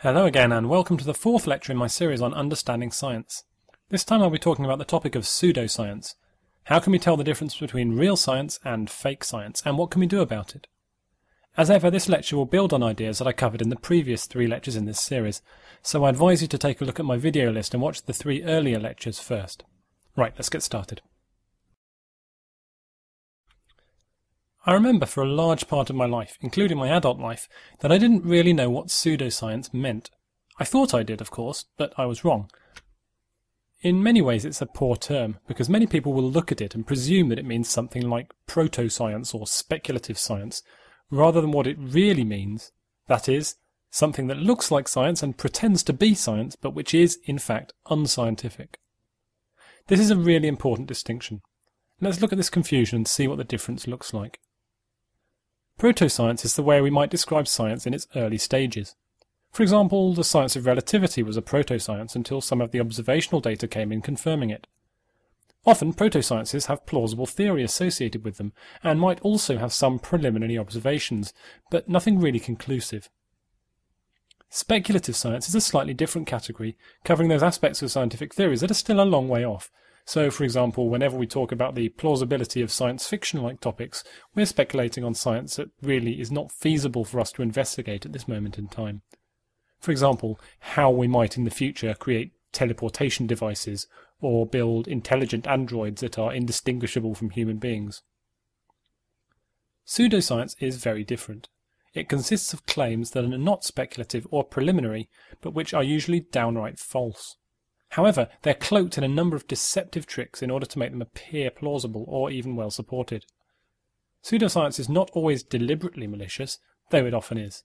Hello again, and welcome to the fourth lecture in my series on understanding science. This time I'll be talking about the topic of pseudoscience. How can we tell the difference between real science and fake science, and what can we do about it? As ever, this lecture will build on ideas that I covered in the previous 3 lectures in this series, so I advise you to take a look at my video list and watch the 3 earlier lectures first. Right, let's get started. I remember for a large part of my life, including my adult life, that I didn't really know what pseudoscience meant. I thought I did, of course, but I was wrong. In many ways it's a poor term, because many people will look at it and presume that it means something like proto-science or speculative science, rather than what it really means, that is, something that looks like science and pretends to be science, but which is, in fact, unscientific. This is a really important distinction. Let's look at this confusion and see what the difference looks like. Proto-science is the way we might describe science in its early stages. For example, the science of relativity was a proto-science until some of the observational data came in confirming it. Often proto-sciences have plausible theory associated with them, and might also have some preliminary observations, but nothing really conclusive. Speculative science is a slightly different category, covering those aspects of scientific theories that are still a long way off. So, for example, whenever we talk about the plausibility of science fiction-like topics, we're speculating on science that really is not feasible for us to investigate at this moment in time. For example, how we might in the future create teleportation devices or build intelligent androids that are indistinguishable from human beings. Pseudoscience is very different. It consists of claims that are not speculative or preliminary, but which are usually downright false. However, they're cloaked in a number of deceptive tricks in order to make them appear plausible or even well supported. Pseudoscience is not always deliberately malicious, though it often is.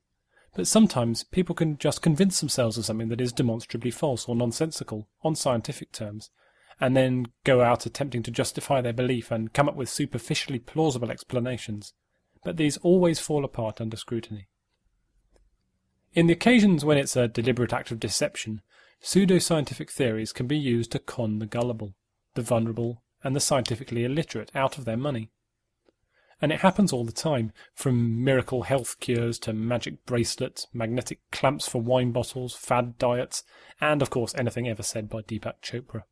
But sometimes people can just convince themselves of something that is demonstrably false or nonsensical, on scientific terms, and then go out attempting to justify their belief and come up with superficially plausible explanations. But these always fall apart under scrutiny. In the occasions when it's a deliberate act of deception, pseudoscientific theories can be used to con the gullible, the vulnerable, and the scientifically illiterate out of their money. And it happens all the time, from miracle health cures to magic bracelets, magnetic clamps for wine bottles, fad diets, and of course anything ever said by Deepak Chopra.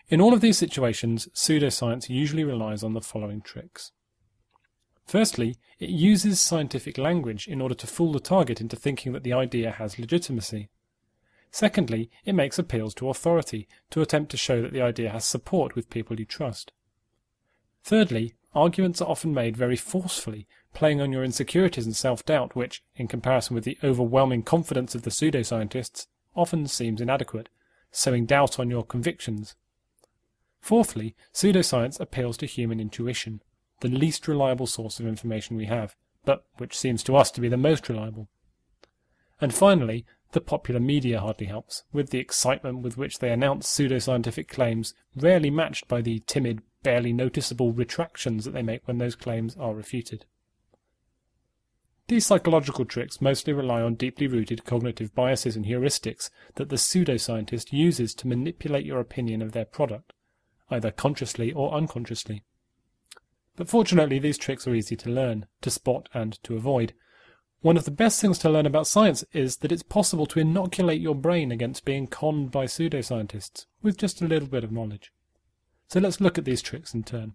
In all of these situations, pseudoscience usually relies on the following tricks. Firstly, it uses scientific language in order to fool the target into thinking that the idea has legitimacy. Secondly, it makes appeals to authority to attempt to show that the idea has support with people you trust. Thirdly, arguments are often made very forcefully, playing on your insecurities and self-doubt which, in comparison with the overwhelming confidence of the pseudoscientists, often seems inadequate, sowing doubt on your convictions. Fourthly, pseudoscience appeals to human intuition, the least reliable source of information we have, but which seems to us to be the most reliable. And finally, the popular media hardly helps, with the excitement with which they announce pseudoscientific claims rarely matched by the timid, barely noticeable retractions that they make when those claims are refuted. These psychological tricks mostly rely on deeply rooted cognitive biases and heuristics that the pseudoscientist uses to manipulate your opinion of their product, either consciously or unconsciously. But fortunately these tricks are easy to learn, to spot and to avoid. One of the best things to learn about science is that it's possible to inoculate your brain against being conned by pseudoscientists, with just a little bit of knowledge. So let's look at these tricks in turn.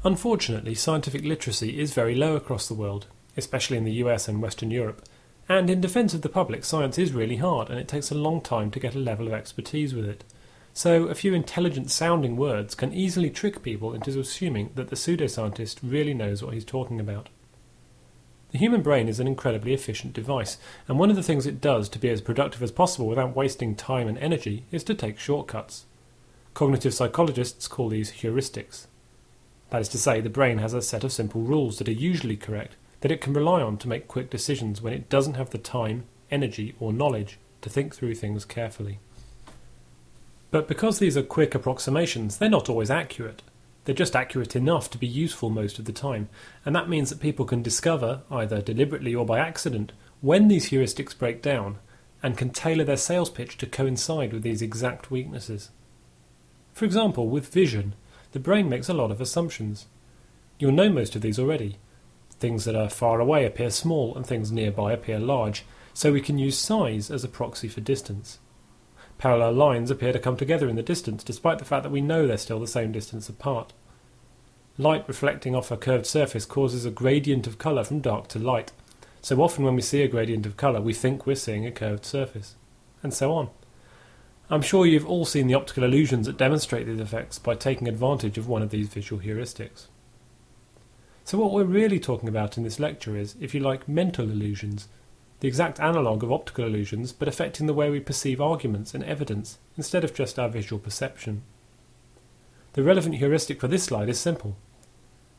Unfortunately, scientific literacy is very low across the world, especially in the US and Western Europe, and in defence of the public, science is really hard and it takes a long time to get a level of expertise with it. So a few intelligent-sounding words can easily trick people into assuming that the pseudoscientist really knows what he's talking about. The human brain is an incredibly efficient device, and one of the things it does to be as productive as possible without wasting time and energy is to take shortcuts. Cognitive psychologists call these heuristics. That is to say, the brain has a set of simple rules that are usually correct, that it can rely on to make quick decisions when it doesn't have the time, energy, or knowledge to think through things carefully. But because these are quick approximations, they're not always accurate. They're just accurate enough to be useful most of the time, and that means that people can discover, either deliberately or by accident, when these heuristics break down, and can tailor their sales pitch to coincide with these exact weaknesses. For example, with vision, the brain makes a lot of assumptions. You'll know most of these already. Things that are far away appear small and things nearby appear large, so we can use size as a proxy for distance. Parallel lines appear to come together in the distance, despite the fact that we know they're still the same distance apart. Light reflecting off a curved surface causes a gradient of colour from dark to light, so often when we see a gradient of colour we think we're seeing a curved surface, and so on. I'm sure you've all seen the optical illusions that demonstrate these effects by taking advantage of one of these visual heuristics. So what we're really talking about in this lecture is, if you like, mental illusions, the exact analogue of optical illusions, but affecting the way we perceive arguments and evidence, instead of just our visual perception. The relevant heuristic for this slide is simple.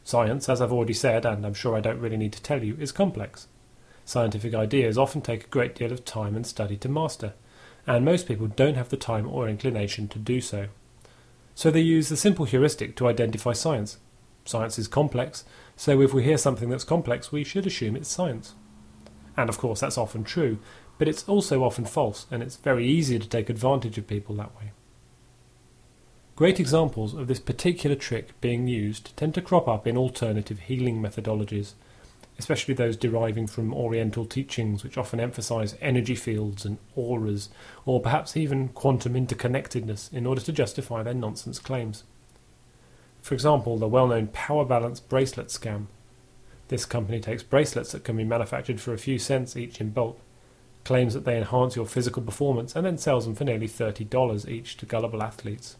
Science, as I've already said, and I'm sure I don't really need to tell you, is complex. Scientific ideas often take a great deal of time and study to master, and most people don't have the time or inclination to do so. So they use the simple heuristic to identify science. Science is complex, so if we hear something that's complex, we should assume it's science. And of course that's often true, but it's also often false, and it's very easy to take advantage of people that way. Great examples of this particular trick being used tend to crop up in alternative healing methodologies, especially those deriving from Oriental teachings which often emphasize energy fields and auras, or perhaps even quantum interconnectedness in order to justify their nonsense claims. For example, the well-known power balance bracelet scam. This company takes bracelets that can be manufactured for a few cents each in bulk, claims that they enhance your physical performance, and then sells them for nearly $30 each to gullible athletes.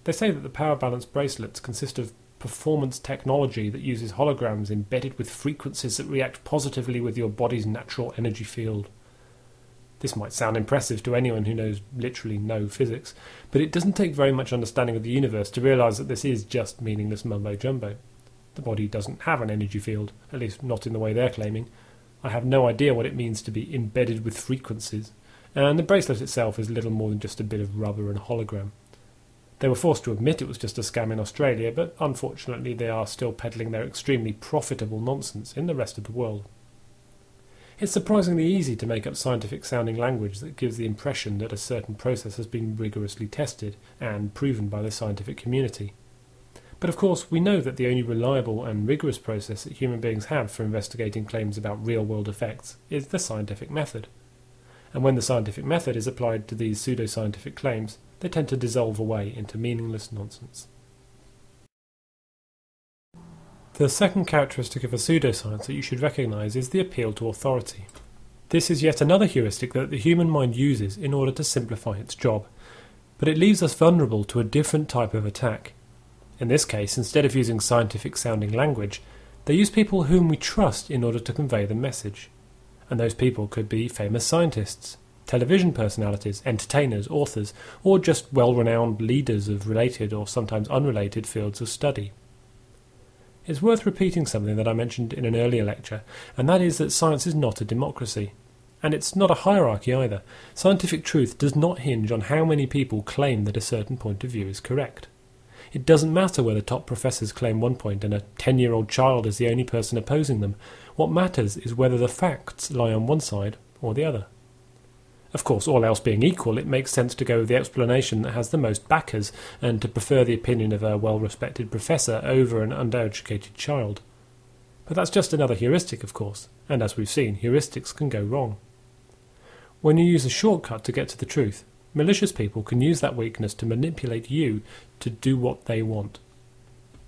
They say that the power balance bracelets consist of performance technology that uses holograms embedded with frequencies that react positively with your body's natural energy field. This might sound impressive to anyone who knows literally no physics, but it doesn't take very much understanding of the universe to realise that this is just meaningless mumbo-jumbo. The body doesn't have an energy field, at least not in the way they're claiming. I have no idea what it means to be embedded with frequencies, and the bracelet itself is little more than just a bit of rubber and hologram. They were forced to admit it was just a scam in Australia, but unfortunately they are still peddling their extremely profitable nonsense in the rest of the world. It's surprisingly easy to make up scientific-sounding language that gives the impression that a certain process has been rigorously tested and proven by the scientific community. But of course we know that the only reliable and rigorous process that human beings have for investigating claims about real-world effects is the scientific method. And when the scientific method is applied to these pseudoscientific claims, they tend to dissolve away into meaningless nonsense. The second characteristic of a pseudoscience that you should recognise is the appeal to authority. This is yet another heuristic that the human mind uses in order to simplify its job, but it leaves us vulnerable to a different type of attack. In this case, instead of using scientific-sounding language, they use people whom we trust in order to convey the message. And those people could be famous scientists, television personalities, entertainers, authors, or just well-renowned leaders of related or sometimes unrelated fields of study. It's worth repeating something that I mentioned in an earlier lecture, and that is that science is not a democracy. And it's not a hierarchy either. Scientific truth does not hinge on how many people claim that a certain point of view is correct. It doesn't matter whether top professors claim one point and a 10-year-old child is the only person opposing them. What matters is whether the facts lie on one side or the other. Of course, all else being equal, it makes sense to go with the explanation that has the most backers and to prefer the opinion of a well-respected professor over an undereducated child. But that's just another heuristic, of course, and as we've seen, heuristics can go wrong. When you use a shortcut to get to the truth, malicious people can use that weakness to manipulate you to do what they want.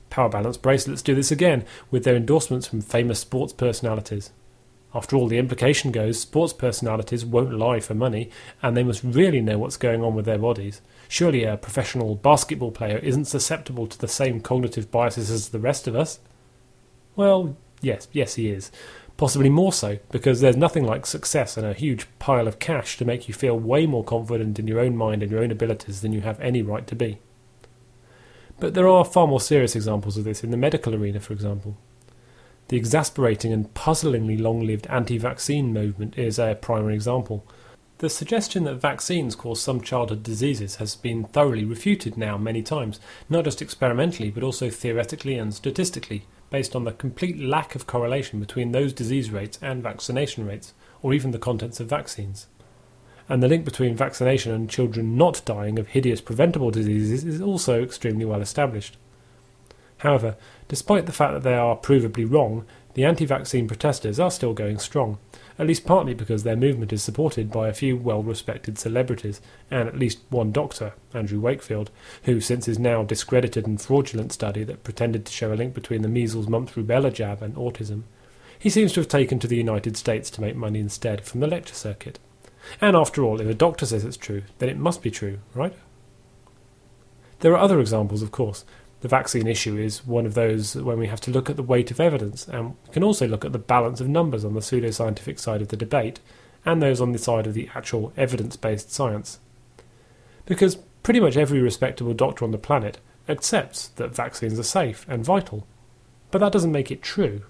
Power balance bracelets do this again, with their endorsements from famous sports personalities. After all, the implication goes, sports personalities won't lie for money, and they must really know what's going on with their bodies. Surely a professional basketball player isn't susceptible to the same cognitive biases as the rest of us? Well, yes he is. Possibly more so, because there's nothing like success and a huge pile of cash to make you feel way more confident in your own mind and your own abilities than you have any right to be. But there are far more serious examples of this in the medical arena, for example. The exasperating and puzzlingly long-lived anti-vaccine movement is a primary example. The suggestion that vaccines cause some childhood diseases has been thoroughly refuted now many times, not just experimentally but also theoretically and statistically, based on the complete lack of correlation between those disease rates and vaccination rates, or even the contents of vaccines. And the link between vaccination and children not dying of hideous preventable diseases is also extremely well established. However, despite the fact that they are provably wrong, the anti-vaccine protesters are still going strong, at least partly because their movement is supported by a few well-respected celebrities, and at least one doctor, Andrew Wakefield, who, since his now discredited and fraudulent study that pretended to show a link between the measles, mumps, rubella jab and autism, he seems to have taken to the United States to make money instead from the lecture circuit. And after all, if a doctor says it's true, then it must be true, right? There are other examples, of course. The vaccine issue is one of those when we have to look at the weight of evidence, and we can also look at the balance of numbers on the pseudoscientific side of the debate, and those on the side of the actual evidence-based science. Because pretty much every respectable doctor on the planet accepts that vaccines are safe and vital, but that doesn't make it true.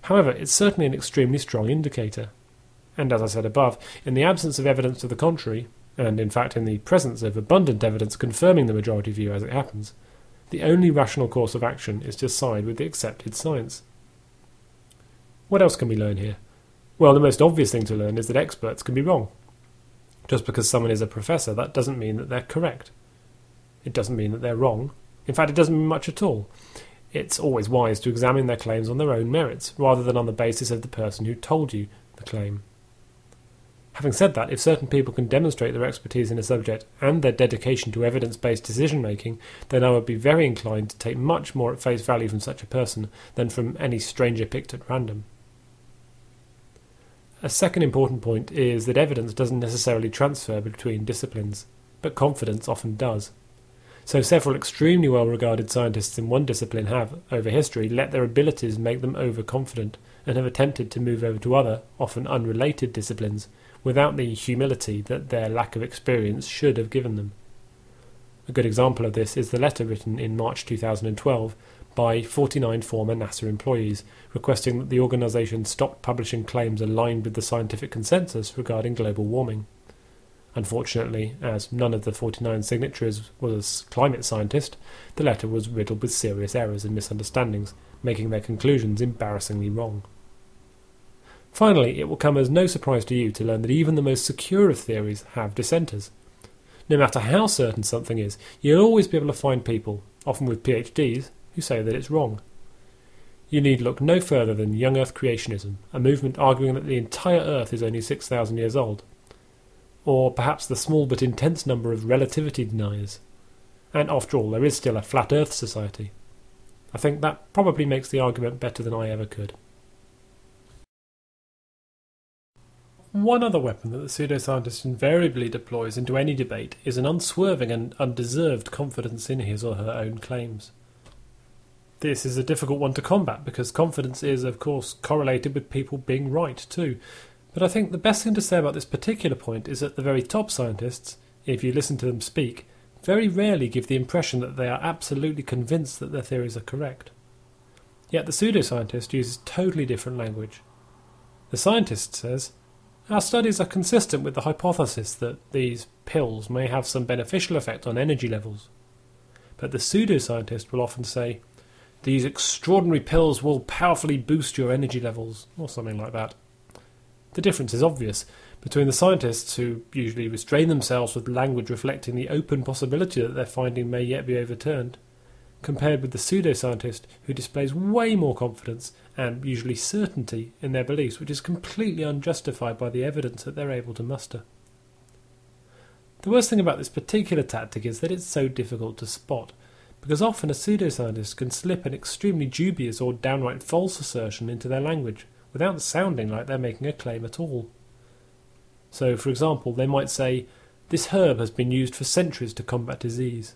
However, it's certainly an extremely strong indicator. And as I said above, in the absence of evidence to the contrary, and in fact in the presence of abundant evidence confirming the majority view as it happens, the only rational course of action is to side with the accepted science. What else can we learn here? Well, the most obvious thing to learn is that experts can be wrong. Just because someone is a professor, that doesn't mean that they're correct. It doesn't mean that they're wrong. In fact, it doesn't mean much at all. It's always wise to examine their claims on their own merits, rather than on the basis of the person who told you the claim. Having said that, if certain people can demonstrate their expertise in a subject and their dedication to evidence-based decision-making, then I would be very inclined to take much more at face value from such a person than from any stranger picked at random. A second important point is that evidence doesn't necessarily transfer between disciplines, but confidence often does. So several extremely well-regarded scientists in one discipline have, over history, let their abilities make them overconfident and have attempted to move over to other, often unrelated disciplines, without the humility that their lack of experience should have given them. A good example of this is the letter written in March 2012 by 49 former NASA employees requesting that the organisation stop publishing claims aligned with the scientific consensus regarding global warming. Unfortunately, as none of the 49 signatories was a climate scientist, the letter was riddled with serious errors and misunderstandings, making their conclusions embarrassingly wrong. Finally, it will come as no surprise to you to learn that even the most secure of theories have dissenters. No matter how certain something is, you'll always be able to find people, often with PhDs, who say that it's wrong. You need look no further than young Earth creationism, a movement arguing that the entire Earth is only 6,000 years old. Or perhaps the small but intense number of relativity deniers. And after all, there is still a flat Earth society. I think that probably makes the argument better than I ever could. One other weapon that the pseudoscientist invariably deploys into any debate is an unswerving and undeserved confidence in his or her own claims. This is a difficult one to combat because confidence is, of course, correlated with people being right too. But I think the best thing to say about this particular point is that the very top scientists, if you listen to them speak, very rarely give the impression that they are absolutely convinced that their theories are correct. Yet the pseudoscientist uses totally different language. The scientist says, "Our studies are consistent with the hypothesis that these pills may have some beneficial effect on energy levels." But the pseudoscientist will often say, "These extraordinary pills will powerfully boost your energy levels," or something like that. The difference is obvious between the scientists, who usually restrain themselves with language reflecting the open possibility that their finding may yet be overturned, compared with the pseudoscientist, who displays way more confidence and usually certainty in their beliefs, which is completely unjustified by the evidence that they're able to muster. The worst thing about this particular tactic is that it's so difficult to spot, because often a pseudoscientist can slip an extremely dubious or downright false assertion into their language, without sounding like they're making a claim at all. So, for example, they might say, "This herb has been used for centuries to combat disease."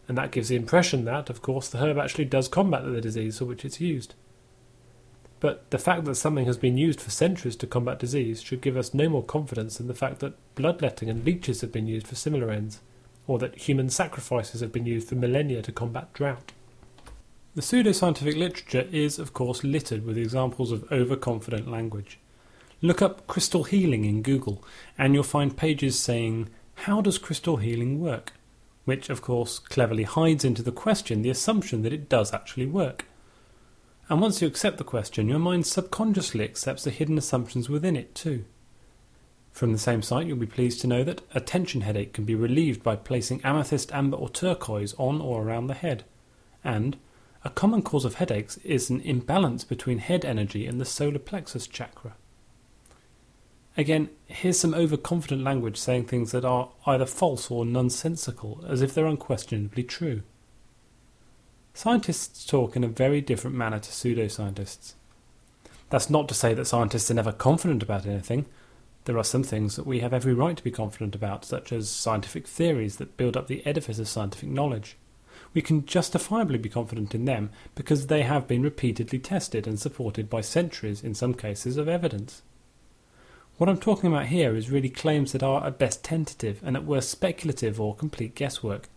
And that gives the impression that, of course, the herb actually does combat the disease for which it's used. But the fact that something has been used for centuries to combat disease should give us no more confidence than the fact that bloodletting and leeches have been used for similar ends, or that human sacrifices have been used for millennia to combat drought. The pseudoscientific literature is, of course, littered with examples of overconfident language. Look up crystal healing in Google, and you'll find pages saying, "How does crystal healing work?" which, of course, cleverly hides into the question the assumption that it does actually work. And once you accept the question, your mind subconsciously accepts the hidden assumptions within it too. From the same site, you'll be pleased to know that a tension headache can be relieved by placing amethyst, amber or turquoise on or around the head, and A common cause of headaches is an imbalance between head energy and the solar plexus chakra. Again, here's some overconfident language saying things that are either false or nonsensical, as if they're unquestionably true. Scientists talk in a very different manner to pseudoscientists. That's not to say that scientists are never confident about anything. There are some things that we have every right to be confident about, such as scientific theories that build up the edifice of scientific knowledge. We can justifiably be confident in them because they have been repeatedly tested and supported by centuries, in some cases, of evidence. What I'm talking about here is really claims that are at best tentative and at worst speculative or complete guesswork.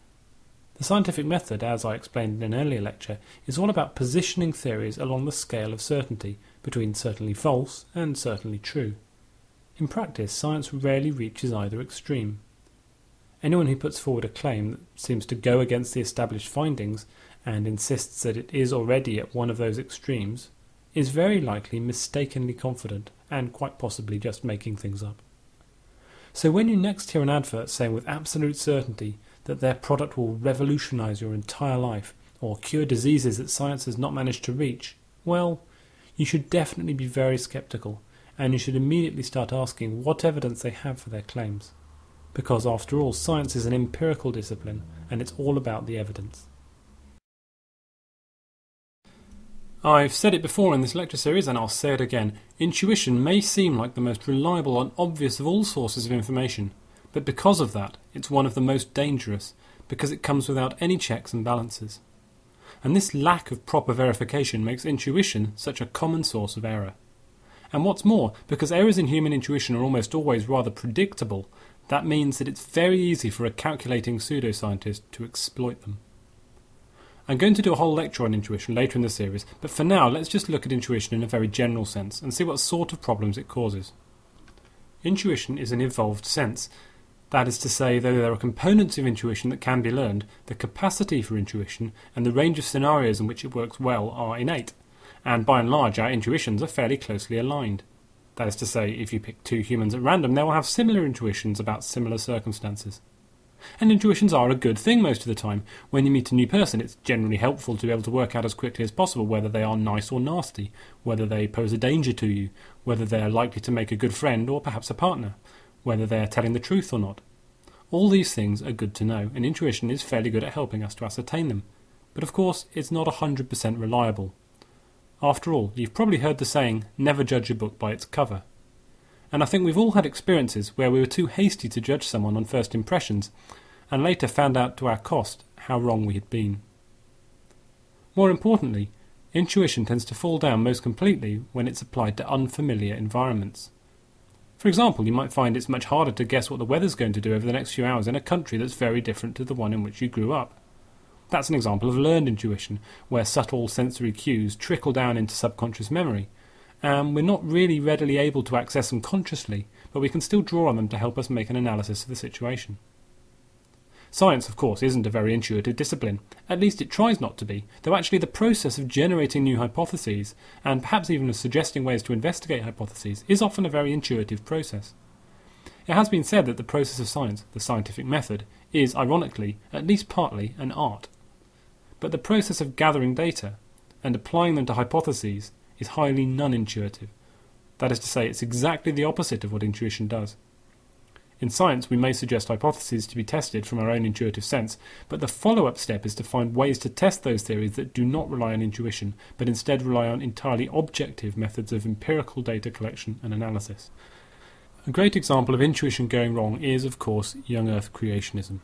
The scientific method, as I explained in an earlier lecture, is all about positioning theories along the scale of certainty, between certainly false and certainly true. In practice, science rarely reaches either extreme. Anyone who puts forward a claim that seems to go against the established findings and insists that it is already at one of those extremes is very likely mistakenly confident and quite possibly just making things up. So when you next hear an advert saying with absolute certainty that their product will revolutionise your entire life or cure diseases that science has not managed to reach, well, you should definitely be very sceptical, and you should immediately start asking what evidence they have for their claims. Because after all, science is an empirical discipline, and it's all about the evidence. I've said it before in this lecture series, and I'll say it again. Intuition may seem like the most reliable and obvious of all sources of information, but because of that, it's one of the most dangerous, because it comes without any checks and balances. And this lack of proper verification makes intuition such a common source of error. And what's more, because errors in human intuition are almost always rather predictable, that means that it's very easy for a calculating pseudoscientist to exploit them. I'm going to do a whole lecture on intuition later in the series, but for now let's just look at intuition in a very general sense and see what sort of problems it causes. Intuition is an evolved sense. That is to say, though there are components of intuition that can be learned, the capacity for intuition and the range of scenarios in which it works well are innate, and by and large our intuitions are fairly closely aligned. That is to say, if you pick two humans at random, they will have similar intuitions about similar circumstances. And intuitions are a good thing most of the time. When you meet a new person, it's generally helpful to be able to work out as quickly as possible whether they are nice or nasty, whether they pose a danger to you, whether they are likely to make a good friend or perhaps a partner, whether they are telling the truth or not. All these things are good to know, and intuition is fairly good at helping us to ascertain them. But of course, it's not 100% reliable. After all, you've probably heard the saying, never judge a book by its cover. And I think we've all had experiences where we were too hasty to judge someone on first impressions, and later found out to our cost how wrong we had been. More importantly, intuition tends to fall down most completely when it's applied to unfamiliar environments. For example, you might find it's much harder to guess what the weather's going to do over the next few hours in a country that's very different to the one in which you grew up. That's an example of learned intuition, where subtle sensory cues trickle down into subconscious memory, and we're not really readily able to access them consciously, but we can still draw on them to help us make an analysis of the situation. Science, of course, isn't a very intuitive discipline. At least it tries not to be, though actually the process of generating new hypotheses, and perhaps even of suggesting ways to investigate hypotheses, is often a very intuitive process. It has been said that the process of science, the scientific method, is, ironically, at least partly, an art. But the process of gathering data and applying them to hypotheses is highly non-intuitive. That is to say, it's exactly the opposite of what intuition does. In science, we may suggest hypotheses to be tested from our own intuitive sense, but the follow-up step is to find ways to test those theories that do not rely on intuition, but instead rely on entirely objective methods of empirical data collection and analysis. A great example of intuition going wrong is, of course, young Earth creationism.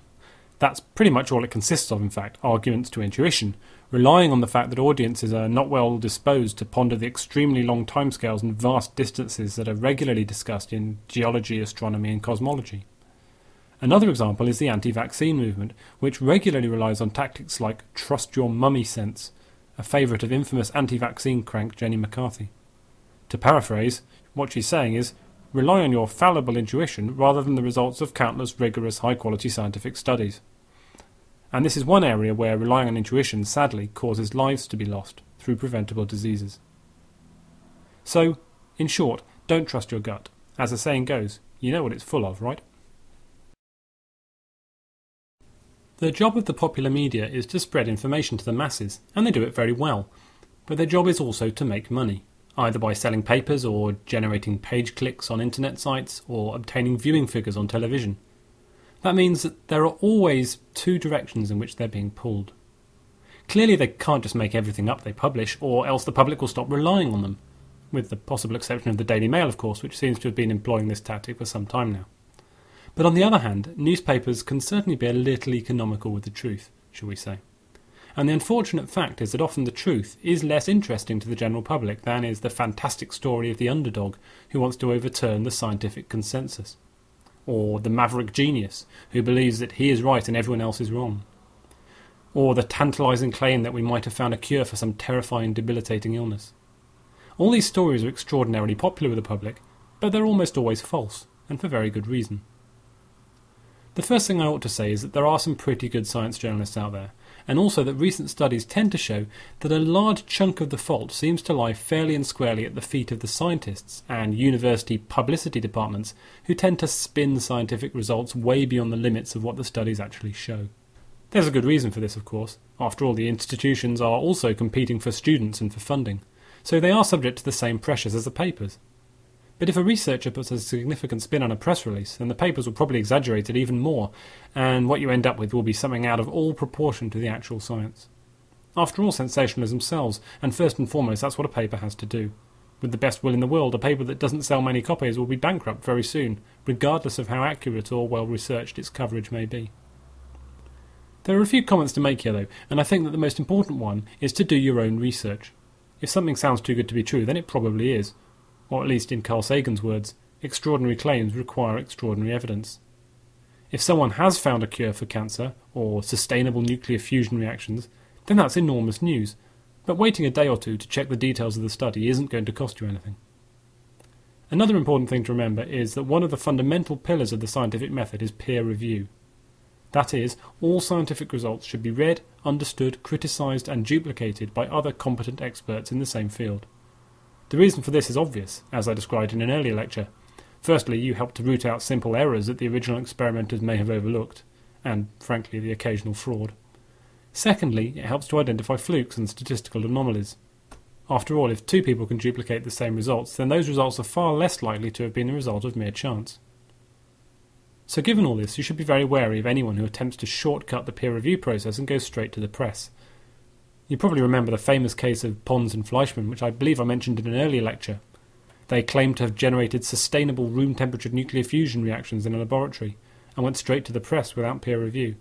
That's pretty much all it consists of, in fact, arguments to intuition, relying on the fact that audiences are not well disposed to ponder the extremely long timescales and vast distances that are regularly discussed in geology, astronomy and cosmology. Another example is the anti-vaccine movement, which regularly relies on tactics like trust your mummy sense, a favourite of infamous anti-vaccine crank Jenny McCarthy. To paraphrase, what she's saying is, rely on your fallible intuition rather than the results of countless rigorous high-quality scientific studies. And this is one area where relying on intuition sadly causes lives to be lost through preventable diseases. So, in short, don't trust your gut. As the saying goes, you know what it's full of, right? The job of the popular media is to spread information to the masses, and they do it very well. But their job is also to make money, either by selling papers or generating page clicks on internet sites or obtaining viewing figures on television. That means that there are always two directions in which they're being pulled. Clearly they can't just make everything up they publish, or else the public will stop relying on them, with the possible exception of the Daily Mail, of course, which seems to have been employing this tactic for some time now. But on the other hand, newspapers can certainly be a little economical with the truth, shall we say. And the unfortunate fact is that often the truth is less interesting to the general public than is the fantastic story of the underdog who wants to overturn the scientific consensus. Or the maverick genius who believes that he is right and everyone else is wrong. Or the tantalising claim that we might have found a cure for some terrifying, debilitating illness. All these stories are extraordinarily popular with the public, but they're almost always false, and for very good reason. The first thing I ought to say is that there are some pretty good science journalists out there, and also that recent studies tend to show that a large chunk of the fault seems to lie fairly and squarely at the feet of the scientists and university publicity departments who tend to spin scientific results way beyond the limits of what the studies actually show. There's a good reason for this, of course. After all, the institutions are also competing for students and for funding, so they are subject to the same pressures as the papers. But if a researcher puts a significant spin on a press release, then the papers will probably exaggerate it even more, and what you end up with will be something out of all proportion to the actual science. After all, sensationalism sells, and first and foremost that's what a paper has to do. With the best will in the world, a paper that doesn't sell many copies will be bankrupt very soon, regardless of how accurate or well researched its coverage may be. There are a few comments to make here though, and I think that the most important one is to do your own research. If something sounds too good to be true, then it probably is. Or at least in Carl Sagan's words, extraordinary claims require extraordinary evidence. If someone has found a cure for cancer, or sustainable nuclear fusion reactions, then that's enormous news, but waiting a day or two to check the details of the study isn't going to cost you anything. Another important thing to remember is that one of the fundamental pillars of the scientific method is peer review. That is, all scientific results should be read, understood, criticised and duplicated by other competent experts in the same field. The reason for this is obvious, as I described in an earlier lecture. Firstly, you help to root out simple errors that the original experimenters may have overlooked, and, frankly, the occasional fraud. Secondly, it helps to identify flukes and statistical anomalies. After all, if two people can duplicate the same results, then those results are far less likely to have been the result of mere chance. So given all this, you should be very wary of anyone who attempts to shortcut the peer review process and go straight to the press. You probably remember the famous case of Pons and Fleischmann, which I believe I mentioned in an earlier lecture. They claimed to have generated sustainable room-temperature nuclear fusion reactions in a laboratory, and went straight to the press without peer review.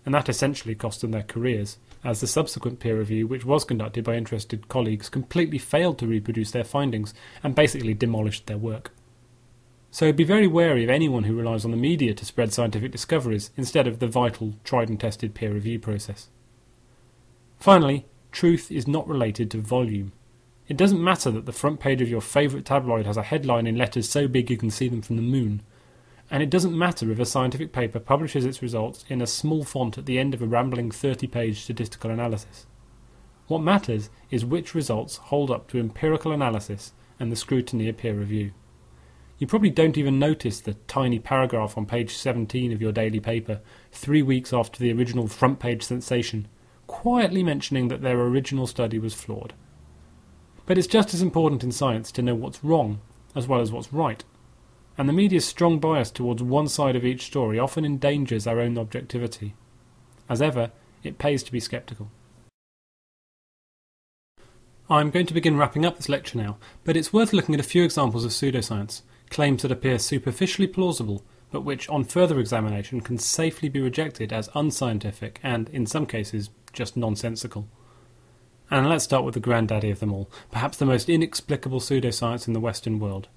And that essentially cost them their careers, as the subsequent peer review, which was conducted by interested colleagues, completely failed to reproduce their findings, and basically demolished their work. So be very wary of anyone who relies on the media to spread scientific discoveries, instead of the vital, tried-and-tested peer review process. Finally, truth is not related to volume. It doesn't matter that the front page of your favourite tabloid has a headline in letters so big you can see them from the moon. And it doesn't matter if a scientific paper publishes its results in a small font at the end of a rambling 30-page statistical analysis. What matters is which results hold up to empirical analysis and the scrutiny of peer review. You probably don't even notice the tiny paragraph on page 17 of your daily paper, 3 weeks after the original front page sensation, quietly mentioning that their original study was flawed. But it's just as important in science to know what's wrong as well as what's right, and the media's strong bias towards one side of each story often endangers our own objectivity. As ever, it pays to be sceptical. I'm going to begin wrapping up this lecture now, but it's worth looking at a few examples of pseudoscience, claims that appear superficially plausible, but which on further examination can safely be rejected as unscientific and, in some cases, just nonsensical. And let's start with the granddaddy of them all, perhaps the most inexplicable pseudoscience in the Western world.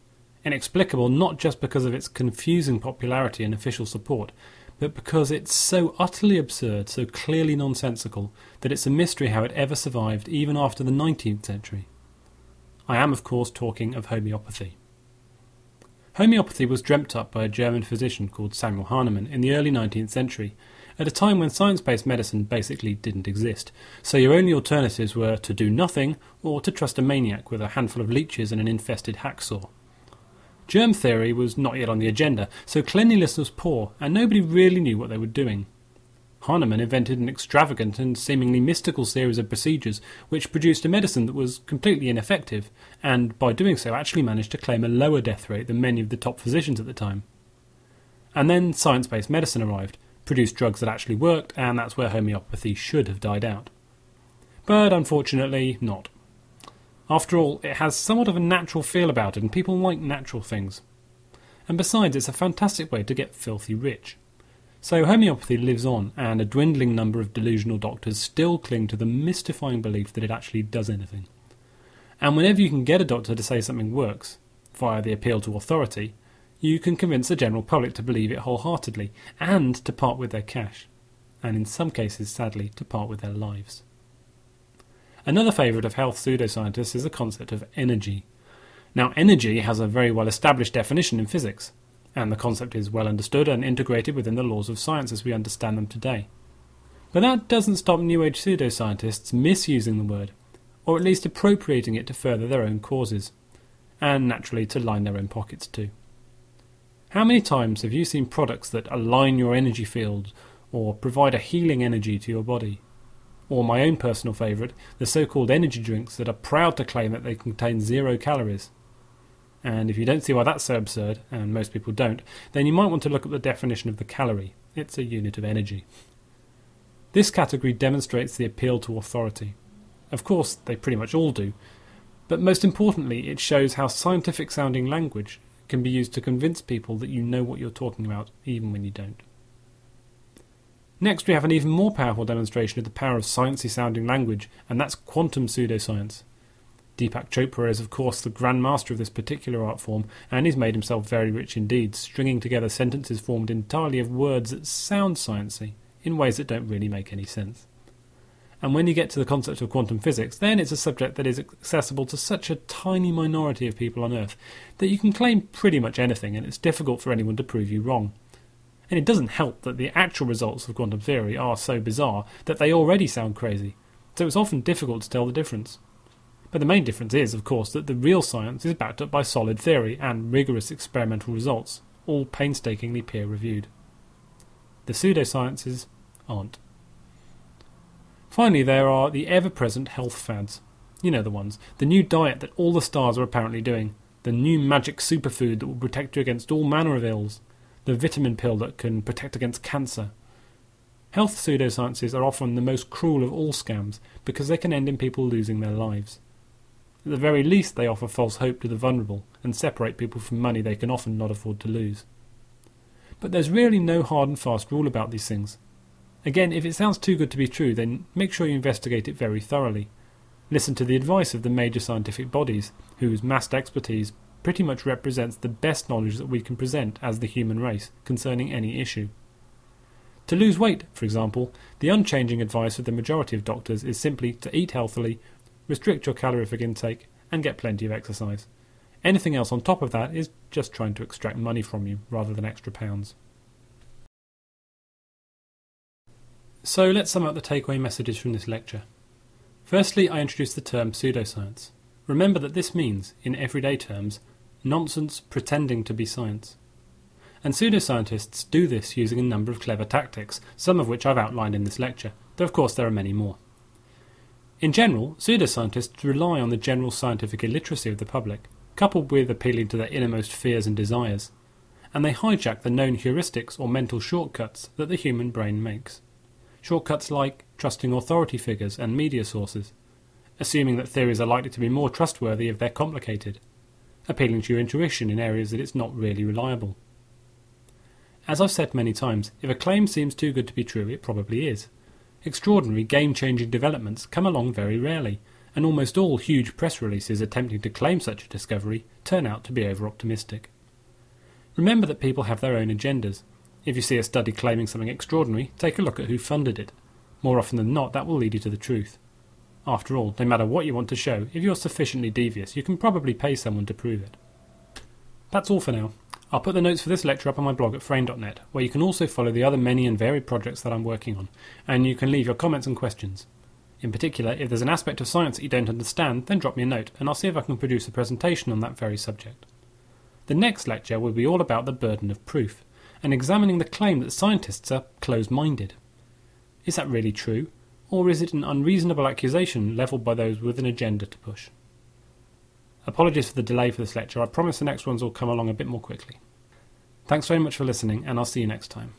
Inexplicable not just because of its confusing popularity and official support, but because it's so utterly absurd, so clearly nonsensical, that it's a mystery how it ever survived even after the 19th century. I am, of course, talking of homeopathy. Homeopathy was dreamt up by a German physician called Samuel Hahnemann in the early 19th century, at a time when science-based medicine basically didn't exist, so your only alternatives were to do nothing or to trust a maniac with a handful of leeches and an infested hacksaw. Germ theory was not yet on the agenda, so cleanliness was poor and nobody really knew what they were doing. Hahnemann invented an extravagant and seemingly mystical series of procedures which produced a medicine that was completely ineffective, and by doing so actually managed to claim a lower death rate than many of the top physicians at the time. And then science-based medicine arrived, produced drugs that actually worked, and that's where homeopathy should have died out. But unfortunately, not. After all, it has somewhat of a natural feel about it, and people like natural things. And besides, it's a fantastic way to get filthy rich. So homeopathy lives on, and a dwindling number of delusional doctors still cling to the mystifying belief that it actually does anything. And whenever you can get a doctor to say something works, via the appeal to authority, you can convince the general public to believe it wholeheartedly, and to part with their cash, and in some cases, sadly, to part with their lives. Another favourite of health pseudoscientists is the concept of energy. Now, energy has a very well-established definition in physics, and the concept is well understood and integrated within the laws of science as we understand them today. But that doesn't stop New Age pseudoscientists misusing the word, or at least appropriating it to further their own causes, and naturally to line their own pockets too. How many times have you seen products that align your energy field, or provide a healing energy to your body? Or my own personal favourite, the so-called energy drinks that are proud to claim that they contain 0 calories. And if you don't see why that's so absurd, and most people don't, then you might want to look at the definition of the calorie. It's a unit of energy. This category demonstrates the appeal to authority. Of course, they pretty much all do, but most importantly, it shows how scientific-sounding language can be used to convince people that you know what you're talking about, even when you don't. Next, we have an even more powerful demonstration of the power of sciencey-sounding language, and that's quantum pseudoscience. Deepak Chopra is of course the grand master of this particular art form, and he's made himself very rich indeed, stringing together sentences formed entirely of words that sound sciencey, in ways that don't really make any sense. And when you get to the concept of quantum physics, then it's a subject that is accessible to such a tiny minority of people on Earth that you can claim pretty much anything, and it's difficult for anyone to prove you wrong. And it doesn't help that the actual results of quantum theory are so bizarre that they already sound crazy, so it's often difficult to tell the difference. But the main difference is, of course, that the real science is backed up by solid theory and rigorous experimental results, all painstakingly peer-reviewed. The pseudosciences aren't. Finally, there are the ever-present health fads. You know the ones. The new diet that all the stars are apparently doing. The new magic superfood that will protect you against all manner of ills. The vitamin pill that can protect against cancer. Health pseudosciences are often the most cruel of all scams because they can end in people losing their lives. At the very least, they offer false hope to the vulnerable and separate people from money they can often not afford to lose. But there's really no hard and fast rule about these things. Again, if it sounds too good to be true, then make sure you investigate it very thoroughly. Listen to the advice of the major scientific bodies, whose massed expertise pretty much represents the best knowledge that we can present as the human race concerning any issue. To lose weight, for example, the unchanging advice of the majority of doctors is simply to eat healthily, restrict your calorific intake, and get plenty of exercise. Anything else on top of that is just trying to extract money from you rather than extra pounds. So let's sum up the takeaway messages from this lecture. Firstly, I introduced the term pseudoscience. Remember that this means, in everyday terms, nonsense pretending to be science. And pseudoscientists do this using a number of clever tactics, some of which I've outlined in this lecture, though of course there are many more. In general, pseudoscientists rely on the general scientific illiteracy of the public, coupled with appealing to their innermost fears and desires, and they hijack the known heuristics or mental shortcuts that the human brain makes. Shortcuts like trusting authority figures and media sources, assuming that theories are likely to be more trustworthy if they're complicated, appealing to your intuition in areas that it's not really reliable. As I've said many times, if a claim seems too good to be true, it probably is. Extraordinary, game-changing developments come along very rarely, and almost all huge press releases attempting to claim such a discovery turn out to be over-optimistic. Remember that people have their own agendas. If you see a study claiming something extraordinary, take a look at who funded it. More often than not, that will lead you to the truth. After all, no matter what you want to show, if you're sufficiently devious, you can probably pay someone to prove it. That's all for now. I'll put the notes for this lecture up on my blog at frame.net, where you can also follow the other many and varied projects that I'm working on, and you can leave your comments and questions. In particular, if there's an aspect of science that you don't understand, then drop me a note, and I'll see if I can produce a presentation on that very subject. The next lecture will be all about the burden of proof, and examining the claim that scientists are closed-minded. Is that really true? Or is it an unreasonable accusation levelled by those with an agenda to push? Apologies for the delay for this lecture. I promise the next ones will come along a bit more quickly. Thanks very much for listening, and I'll see you next time.